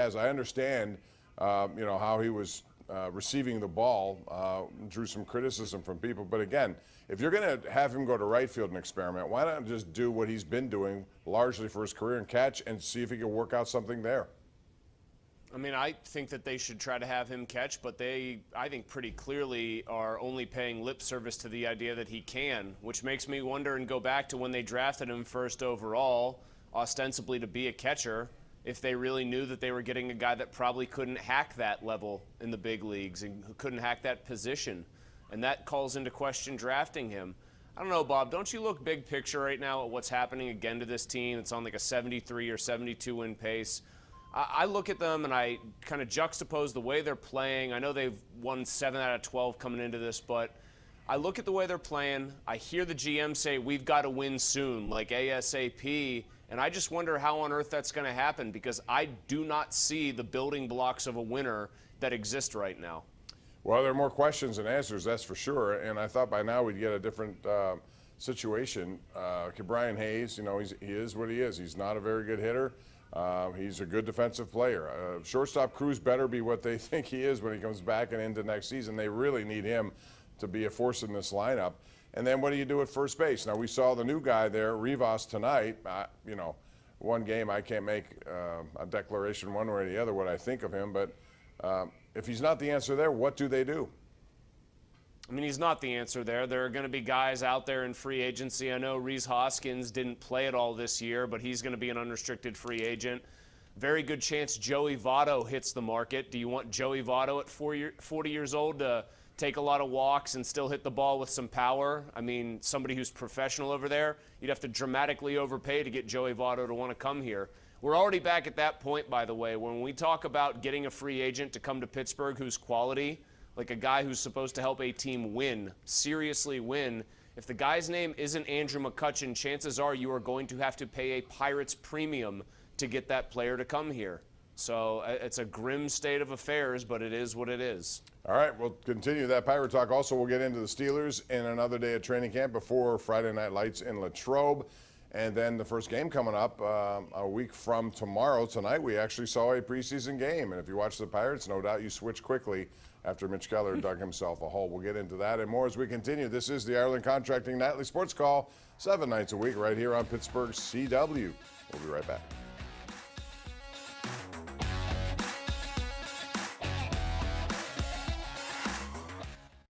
As I understand, how he was receiving the ball, drew some criticism from people. But again, if you're going to have him go to right field and experiment, why not just do what he's been doing largely for his career and catch and see if he can work out something there? I mean, I think that they should try to have him catch, but they, I think, pretty clearly are only paying lip service to the idea that he can, which makes me wonder and go back to when they drafted him first overall, ostensibly to be a catcher, if they really knew that they were getting a guy that probably couldn't hack that level in the big leagues and who couldn't hack that position. And that calls into question drafting him. I don't know, Bob, don't you look big picture right now at what's happening again to this team? It's on like a 73 or 72 win pace. I look at them and I kind of juxtapose the way they're playing. I know they've won 7 out of 12 coming into this, but I look at the way they're playing. I hear the GM say, we've got to win soon, like ASAP. And I just wonder how on earth that's going to happen, because I do not see the building blocks of a winner that exist right now. Well, there are more questions than answers, that's for sure. And I thought by now we'd get a different situation. Brian Hayes, he is what he is. He's not a very good hitter. He's a good defensive player. Shortstop Cruz better be what they think he is when he comes back and into next season. They really need him to be a force in this lineup. And then what do you do at first base? Now, we saw the new guy there, Rivas, tonight. One game, I can't make a declaration one way or the other what I think of him. But if he's not the answer there, what do they do? I mean, he's not the answer there. There are going to be guys out there in free agency. I know Rhys Hoskins didn't play at all this year, but he's going to be an unrestricted free agent. Very good chance Joey Votto hits the market. Do you want Joey Votto at 40 years old to take a lot of walks and still hit the ball with some power? I mean, somebody who's professional over there, you'd have to dramatically overpay to get Joey Votto to want to come here. We're already back at that point, by the way, when we talk about getting a free agent to come to Pittsburgh who's quality, like a guy who's supposed to help a team win, seriously win. If the guy's name isn't Andrew McCutchen, chances are you are going to have to pay a Pirates premium to get that player to come here. So it's a grim state of affairs, but it is what it is. All right, we'll continue that Pirate talk. Also, we'll get into the Steelers in another day of training camp before Friday Night Lights in Latrobe. And then the first game coming up a week from tomorrow. Tonight, we actually saw a preseason game. And if you watch the Pirates, no doubt you switch quickly after Mitch Keller dug himself a hole. We'll get into that and more as we continue. This is the Ireland Contracting Nightly Sports Call, 7 nights a week right here on Pittsburgh CW. We'll be right back.